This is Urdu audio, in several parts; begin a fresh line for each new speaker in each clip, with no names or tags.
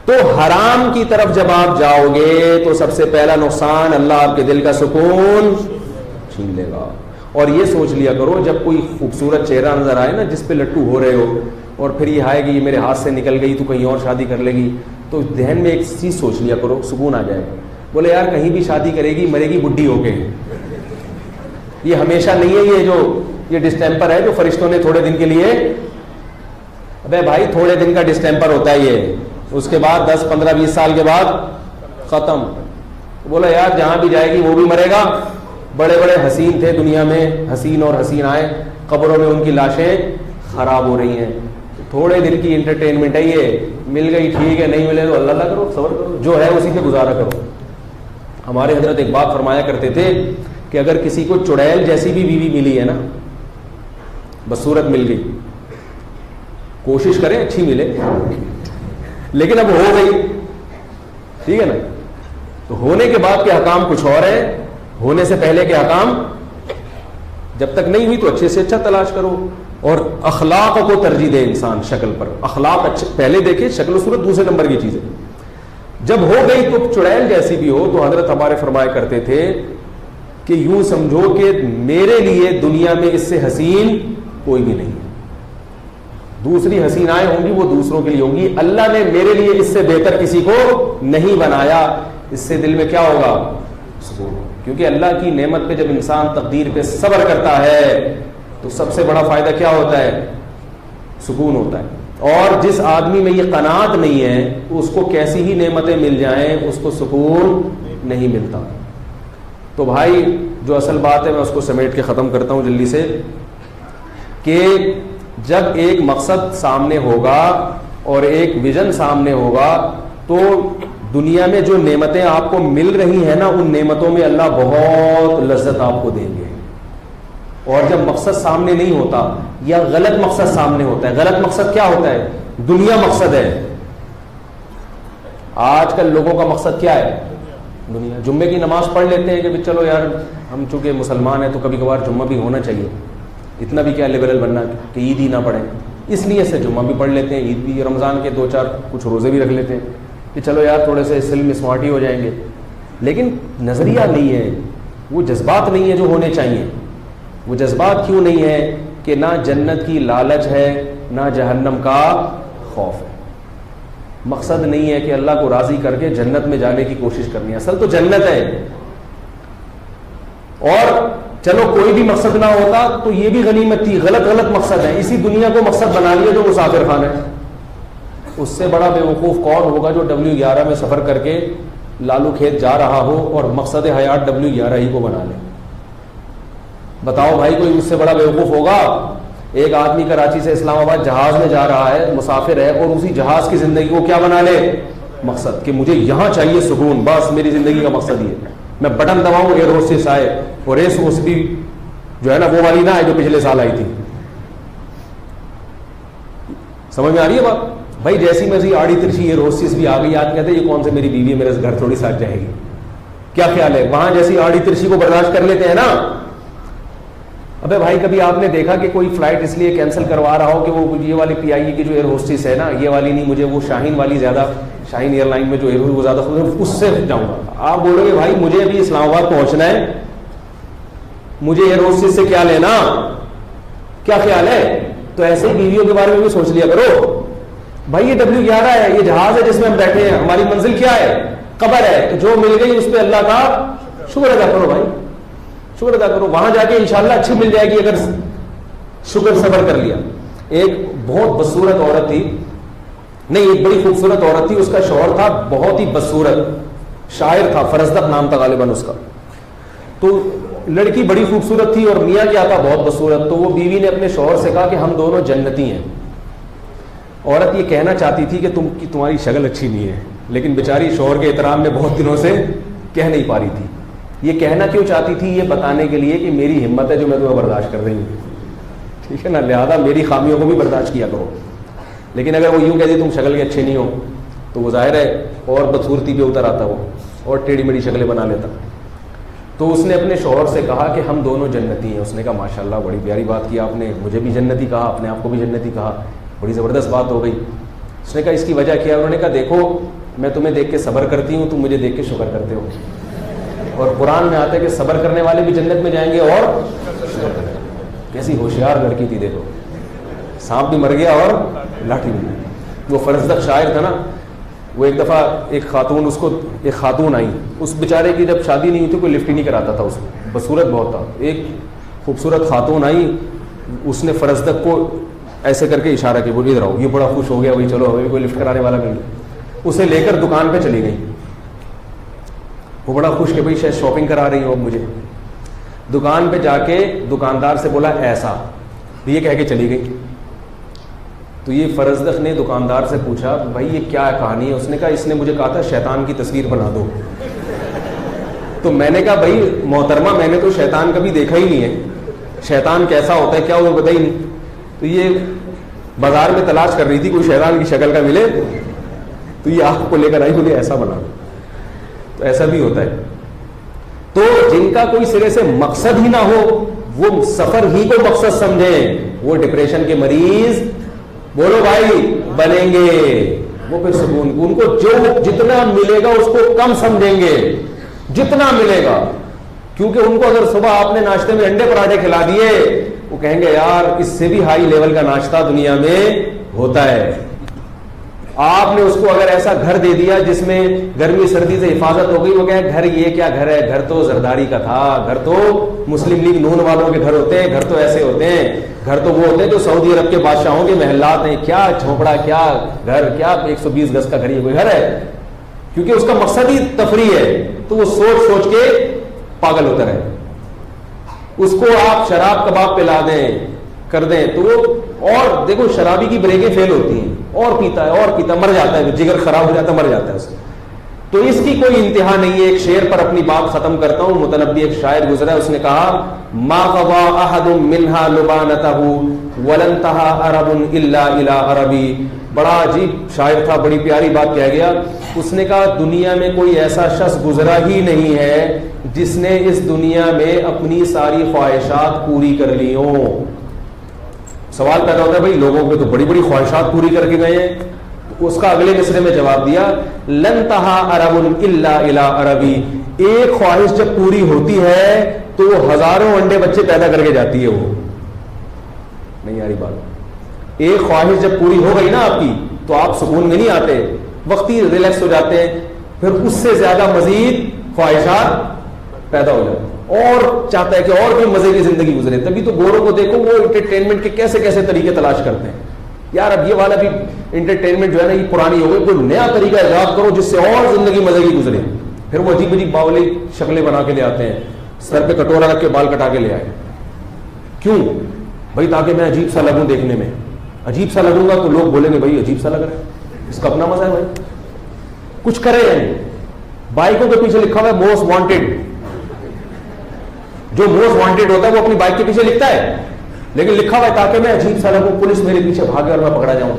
تو حرام کی طرف جب آپ جاؤ گے تو سب سے پہلا نقصان اللہ آپ کے دل کا سکون چھین لے گا. اور یہ سوچ لیا کرو جب کوئی خوبصورت چہرہ نظر آئے نا جس پہ لٹو ہو رہے ہو اور پھر یہ آئے گی یہ میرے ہاتھ سے نکل گئی تو کہیں اور شادی کر لے گی, تو ذہن میں ایک چیز سوچ لیا کرو, سکون آ جائے. بولے یار کہیں بھی شادی کرے گی مرے گی بڈھی ہو کے, یہ ہمیشہ نہیں ہے, یہ جو یہ ڈسٹیمپر ہے جو فرشتوں نے تھوڑے دن کے لیے, ابے بھائی تھوڑے دن کا ڈسٹیمپر ہوتا ہے یہ, اس کے بعد 10 15 20 سال کے بعد ختم. بولا یار جہاں بھی جائے گی وہ بھی مرے گا. بڑے بڑے حسین تھے دنیا میں, حسین اور حسین آئے, قبروں میں ان کی لاشیں خراب ہو رہی ہیں. تھوڑے دن کی انٹرٹینمنٹ ہے یہ, مل گئی ٹھیک ہے, نہیں ملے تو اللہ اللہ کرو, صبر کرو, جو ہے اسی سے گزارا کرو. ہمارے حضرت ایک بات فرمایا کرتے تھے کہ اگر کسی کو چڑیل جیسی بھی بیوی ملی ہے نا, بصورت مل گئی, کوشش کریں اچھی ملے, لیکن اب ہو گئی, ٹھیک ہے نا, تو ہونے کے بعد کے حکام کچھ اور ہیں, ہونے سے پہلے کے حکام جب تک نہیں ہوئی تو اچھے سے اچھا تلاش کرو, اور اخلاق کو ترجیح دے انسان شکل پر. اخلاق اچھے پہلے دیکھے, شکل و صورت دوسرے نمبر کی چیز ہے. جب ہو گئی تو چڑیل جیسی بھی ہو, تو حضرت ہمارے فرمایا کرتے تھے کہ یوں سمجھو کہ میرے لیے دنیا میں اس سے حسین کوئی بھی نہیں, دوسری حسینائیں ہوں گی وہ دوسروں کے لیے ہوں گی, اللہ نے میرے لیے اس سے بہتر کسی کو نہیں بنایا. اس سے دل میں کیا ہوگا, سکون. کیونکہ اللہ کی نعمت پہ جب انسان تقدیر پہ صبر کرتا ہے تو سب سے بڑا فائدہ کیا ہوتا ہے, سکون ہوتا ہے. اور جس آدمی میں یہ قناعت نہیں ہے اس کو کیسی ہی نعمتیں مل جائیں اس کو سکون نہیں ملتا. تو بھائی جو اصل بات ہے میں اس کو سمیٹ کے ختم کرتا ہوں جلدی سے, کہ جب ایک مقصد سامنے ہوگا اور ایک ویژن سامنے ہوگا تو دنیا میں جو نعمتیں آپ کو مل رہی ہیں نا ان نعمتوں میں اللہ بہت لذت آپ کو دیں گے. اور جب مقصد سامنے نہیں ہوتا یا غلط مقصد سامنے ہوتا ہے, غلط مقصد کیا ہوتا ہے, دنیا مقصد ہے. آج کل لوگوں کا مقصد کیا ہے, دنیا. جمعے کی نماز پڑھ لیتے ہیں کہ چلو یار ہم چونکہ مسلمان ہیں تو کبھی کبھار جمعہ بھی ہونا چاہیے, اتنا بھی کیا لبرل بننا کہ عید ہی نہ پڑھیں, اس لیے سے جمعہ بھی پڑھ لیتے ہیں, عید بھی, رمضان کے 2-4 کچھ روزے بھی رکھ لیتے ہیں کہ چلو یار تھوڑے سے سلم اسمارٹ ہی ہو جائیں گے. لیکن نظریہ نہیں ہے, وہ جذبات نہیں ہے جو ہونے چاہیے. وہ جذبات کیوں نہیں ہے کہ نہ جنت کی لالچ ہے نہ جہنم کا خوف ہے. مقصد نہیں ہے کہ اللہ کو راضی کر کے جنت میں جانے کی کوشش کرنی ہے, اصل تو جنت ہے. اور چلو کوئی بھی مقصد نہ ہوتا تو یہ بھی غنیمت تھی, غلط مقصد ہے, اسی دنیا کو مقصد بنا لیا جو مسافر خانہ ہے. اس سے بڑا بیوقوف کون ہوگا جو W11 میں سفر کر کے لالو کھیت جا رہا ہو اور مقصد حیات W11 ہی کو بنا لے. بتاؤ بھائی کوئی اس سے بڑا بیوقوف ہوگا؟ ایک آدمی کراچی سے اسلام آباد جہاز میں جا رہا ہے, مسافر ہے, اور اسی جہاز کی زندگی کو کیا بنا لے, مقصد, کہ مجھے یہاں چاہیے سکون, بس میری زندگی کا مقصد یہ ہے, میں بٹن دباؤں ایئر ہوسٹس آئے, اور ایئر ہوسٹس بھی جو ہے نا وہ والی نہ آئے جو پچھلے سال آئی تھی. سمجھ میں آ رہی ہے بات؟ بھائی جیسی میں آڑی ترچی ایئر ہوسٹس بھی آ گئی, آپ کہتے ہیں یہ کون سے میری بیوی ہے میرے گھر تھوڑی ساتھ جائے گی, کیا خیال ہے؟ وہاں جیسی آڑی ترچی کو برداشت کر لیتے ہیں نا. ابے بھائی کبھی آپ نے دیکھا کہ کوئی فلائٹ اس لیے کینسل کروا رہا ہو کہ وہ یہ والی PIE کی جو ایئر ہوسٹس ہے نا, یہ والی نہیں, مجھے وہ شاہین والی زیادہ, شاہین ایئر لائن میں جو ایئر وہ زیادہ اس سے جاؤں گا. آپ بولو گے بھائی مجھے ابھی اسلام آباد پہنچنا ہے, مجھے ایئر ہوسٹس سے کیا لینا, کیا خیال ہے؟ تو ایسے ہی بیویوں کے بارے میں بھی سوچ لیا کرو. بھائی یہ W11 ہے, یہ جہاز ہے جس میں ہم بیٹھے ہیں, ہماری منزل کیا ہے, قبر ہے, تو جو مل گئی اس پہ اللہ کا شکر ادا کرو بھائی, شکر ادا کرو. وہاں جا کے انشاءاللہ اچھی مل جائے گی اگر شکر صبر کر لیا. ایک بہت بدصورت عورت تھی, نہیں ایک بڑی خوبصورت عورت تھی, اس کا شوہر تھا بہت ہی بدصورت, شاعر تھا, فرزدق نام تھا غالباً اس کا. تو لڑکی بڑی خوبصورت تھی اور میاں کیا تھا, بہت بدصورت. تو وہ بیوی نے اپنے شوہر سے کہا کہ ہم دونوں جنتی ہیں. عورت یہ کہنا چاہتی تھی کہ تمہاری شکل اچھی نہیں ہے, لیکن بیچاری شوہر کے احترام میں بہت دنوں سے کہہ نہیں پا رہی تھی. یہ کہنا کیوں چاہتی تھی؟ یہ بتانے کے لیے کہ میری ہمت ہے جو میں تمہیں برداشت کر رہی ہوں, ٹھیک ہے نا, لہذا میری خامیوں کو بھی برداشت کیا کرو. لیکن اگر وہ یوں کہتی تم شکل کے اچھے نہیں ہو تو وہ ظاہر ہے اور بدصورتی پہ اتر آتا, وہ اور ٹیڑھی میڑھی شکلیں بنا لیتا. تو اس نے اپنے شوہر سے کہا کہ ہم دونوں جنتی ہیں. اس نے کہا ماشاءاللہ بڑی پیاری بات کی آپ نے, مجھے بھی جنتی کہا, اپنے آپ کو بھی جنتی کہا, بڑی زبردست بات ہو گئی. اس نے کہا اس کی وجہ کیا ہے؟ انہوں نے کہا دیکھو میں تمہیں دیکھ کے صبر کرتی ہوں, تم مجھے دیکھ کے شکر کرتے ہو. اور قرآن میں آتا ہے کہ صبر کرنے والے بھی جنت میں جائیں گے اور شکر کریں گے. کیسی ہوشیار لڑکی تھی دیکھو, سانپ بھی مر گیا اور لاٹھی بھی. وہ فرزدق شاعر تھا نا, وہ ایک دفعہ ایک خاتون آئی, اس بیچارے کی جب شادی نہیں ہوئی تھی کوئی لفٹ ہی نہیں کراتا تھا, اس کو بصورت بہت تھا. ایک خوبصورت خاتون آئی, اس نے فرزدق کو ایسے کر کے اشارہ کیا, بولی ادھر آؤ. یہ بڑا خوش ہو گیا, بھائی چلو ہمیں کوئی لفٹ کرانے والا مل گیا. اسے لے کر دکان پہ چلی گئی. وہ بڑا خوش کہ بھائی شاید شاپنگ کرا رہی ہو اب مجھے. دکان پہ جا کے دکاندار سے بولا ایسا, یہ کہہ کے چلی گئی. تو یہ فرزدق نے دکاندار سے پوچھا بھائی یہ کیا کہانی ہے؟ اس نے کہا اس نے مجھے کہا تھا شیطان کی تصویر بنا دو. تو میں نے کہا بھائی محترمہ میں نے تو شیطان کبھی دیکھا ہی نہیں ہے, شیطان کیسا ہوتا ہے کیا وہ پتہ ہی نہیں. تو یہ بازار میں تلاش کر رہی تھی کوئی شیطان کی شکل کا ملے, تو یہ آپ کو لے کر آئی, بولے ایسا بنا دو. تو ایسا بھی ہوتا ہے. تو جن کا کوئی سرے سے مقصد ہی نہ ہو وہ سفر ہی کو مقصد سمجھیں, وہ ڈپریشن کے مریض بولو بھائی بنیں گے. وہ پھر سکون, ان کو جو جتنا ملے گا اس کو کم سمجھیں گے, جتنا ملے گا. کیونکہ ان کو اگر صبح آپ نے ناشتے میں انڈے پراٹھے کھلا دیے, وہ کہیں گے یار اس سے بھی ہائی لیول کا ناشتہ دنیا میں ہوتا ہے. آپ نے اس کو اگر ایسا گھر دے دیا جس میں گرمی سردی سے حفاظت ہو گئی, وہ کہے گھر یہ کیا گھر ہے, گھر تو زرداری کا تھا, گھر تو مسلم لیگ نون والوں کے گھر ہوتے ہیں, گھر تو ایسے ہوتے ہیں, گھر تو وہ ہوتے ہیں جو سعودی عرب کے بادشاہوں کے محلات ہیں. کیا جھونپڑا, کیا گھر, کیا 120 گز کا گھر, یہ کوئی گھر ہے؟ کیونکہ اس کا مقصد ہی تفریح ہے, تو وہ سوچ سوچ کے پاگل ہوتا رہے. اس کو آپ شراب کباب پلا دیں کر دیں تو وہ, اور دیکھو شرابی کی بریکیں فیل ہوتی ہیں, اور پیتا ہے اور پیتا, مر جاتا ہے, جگر خراب ہو جاتا ہے, مر جاتا ہے اس کا. تو اس کی کوئی انتہا نہیں ہے. ایک شعر پر اپنی بات ختم کرتا ہوں. متنبی ایک شاعر گزرا ہے, اس نے کہا ما قضى احد منها لبانته ولن انتهى عرب الا الى عربی. بڑا عجیب شاعر تھا, بڑی پیاری بات کہہ گیا. اس نے کہا دنیا میں کوئی ایسا شخص گزرا ہی نہیں ہے جس نے اس دنیا میں اپنی ساری خواہشات پوری کر لی ہوں. سوال پیدا ہوتا ہے بھائی لوگوں پہ تو بڑی بڑی خواہشات پوری کر کے گئے ہیں. اس کا اگلے مصرے میں جواب دیا لن تہا عرب الا الی عربی. ایک خواہش جب پوری ہوتی ہے تو وہ ہزاروں انڈے بچے پیدا کر کے جاتی ہے. وہ نہیں آ رہی بات. ایک خواہش جب پوری ہو گئی نا آپ کی تو آپ سکون میں نہیں آتے, وقتی ریلیکس ہو جاتے ہیں, پھر اس سے زیادہ مزید خواہشات پیدا ہو جاتی ہیں, اور چاہتا ہے کہ اور بھی مزے کی زندگی گزرے. تبھی تو گوروں کو دیکھو وہ انٹرٹینمنٹ کے کیسے کیسے طریقے تلاش کرتے ہیں. یار اب یہ والا بھی انٹرٹینمنٹ جو ہے نا یہ پرانی ہو گئی, کوئی نیا طریقہ ایجاد کرو جس سے اور زندگی مزے کی گزرے. پھر وہ عجیب عجیب باولی شکلیں بنا کے لے آتے ہیں, سر پہ کٹورا رکھ کے بال کٹا کے لے آئے. کیوں بھائی؟ تاکہ میں عجیب سا لگوں, دیکھنے میں عجیب سا لگوں گا تو لوگ بولیں گے بھائی عجیب سا لگ رہا ہے, اس کا اپنا مزہ ہے بھائی, کچھ کرے یعنی. بائکوں کے پیچھے لکھا ہوا ہے موسٹ وانٹیڈ. جو موسٹ وانٹیڈ ہوتا ہے وہ اپنی بائک کے پیچھے لکھتا ہے, لیکن لکھا ہوا ہے تاکہ میں عجیب سا لگوں, پولیس میرے پیچھے بھاگے اور میں پکڑا جاؤں.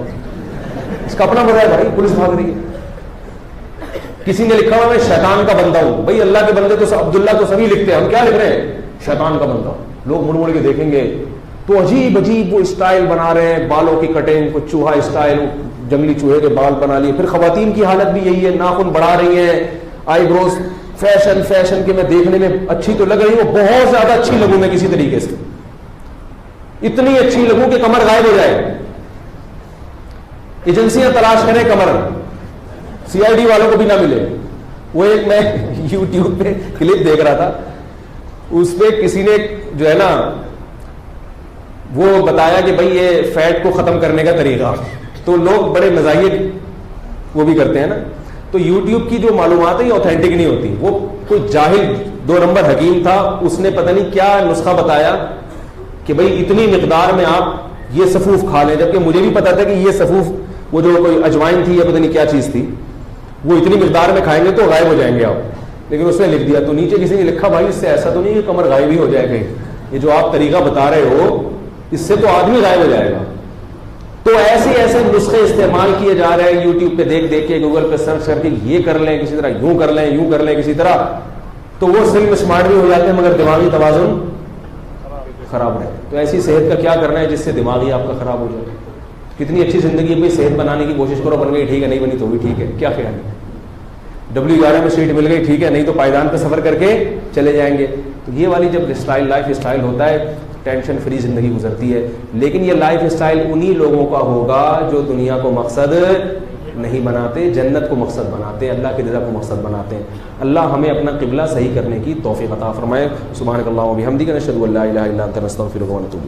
اس کا اپنا مزہ ہے بھائی, پولیس بھاگ رہی ہے. کسی نے لکھا ہوا میں شیطان کا بندہ ہوں. بھائی اللہ کے بندے تو عبداللہ تو سبھی لکھتے ہیں, ہم کیا لکھ رہے ہیں؟ شیطان کا بندہ. لوگ مڑ مڑ کے دیکھیں گے تو عجیب عجیب وہ اسٹائل بنا رہے ہیں, بالوں کی کٹنگ, کچھ چوہا اسٹائل, جنگلی چوہے کے بال بنا لیے. پھر خواتین کی حالت بھی یہی ہے, ناخن بڑھا رہی ہیں, آئی بروز فیشن کے میں دیکھنے میں اچھی تو لگ رہی ہوں, بہت زیادہ اچھی لگوں میں کسی طریقے سے, اتنی اچھی لگوں کہ کمر غائب ہو جائے. ایجنسیاں تلاش کریں کمر, سی آئی ڈی والوں کو بھی نہ ملے. وہ ایک میں یوٹیوب پہ کلپ دیکھ رہا تھا, اس پہ کسی نے جو ہے نا وہ بتایا کہ بھائی یہ فیٹ کو ختم کرنے کا طریقہ, تو لوگ بڑے مزاحیہ وہ بھی کرتے ہیں نا. تو یوٹیوب کی جو معلومات ہے یہ اوتھینٹک نہیں ہوتی. وہ کوئی جاہل 2 نمبر حکیم تھا, اس نے پتہ نہیں کیا نسخہ بتایا کہ بھائی اتنی مقدار میں آپ یہ سفوف کھا لیں, جبکہ مجھے بھی پتا تھا کہ یہ سفوف وہ جو کوئی اجوائن تھی یا پتہ نہیں کیا چیز تھی, وہ اتنی مقدار میں کھائیں گے تو غائب ہو جائیں گے آپ. لیکن اس نے لکھ دیا, تو نیچے کسی نے لکھا بھائی اس سے ایسا تو نہیں کہ کمر غائب ہی ہو جائے گی, یہ جو آپ طریقہ بتا رہے ہو اس سے تو آدمی غائب ہو جائے گا. تو ایسے نسخے استعمال کیے جا رہے ہیں یوٹیوب پہ دیکھ دیکھ کے, گوگل پہ سرچ کر کے یہ کر لیں کسی طرح, یوں کر لیں کسی طرح, تو وہ سلم اسمارٹ بھی ہو جاتے ہیں مگر دماغی توازن خراب رہے. تو ایسی صحت کا کیا کرنا ہے جس سے دماغی آپ کا خراب ہو جائے؟ کتنی اچھی زندگی ہے بھائی, صحت بنانے کی کوشش کرو, بن گئی ٹھیک ہے, نہیں بنی تو بھی ٹھیک ہے, کیا خیال ہے؟ W11 میں سیٹ مل گئی ٹھیک ہے, نہیں تو پائیدان پہ سفر کر کے چلے جائیں گے. تو یہ والی جب لائف اسٹائل ہوتا ہے, ٹینشن فری زندگی گزرتی ہے. لیکن یہ لائف اسٹائل انہی لوگوں کا ہوگا جو دنیا کو مقصد نہیں بناتے, جنت کو مقصد بناتے, اللہ کی رضا کو مقصد بناتے ہیں. اللہ ہمیں اپنا قبلہ صحیح کرنے کی توفیق عطا فرمائے. سبحانک اللہم و بحمدک نشہد ان لا الہ الا انت نستغفرک و نتوب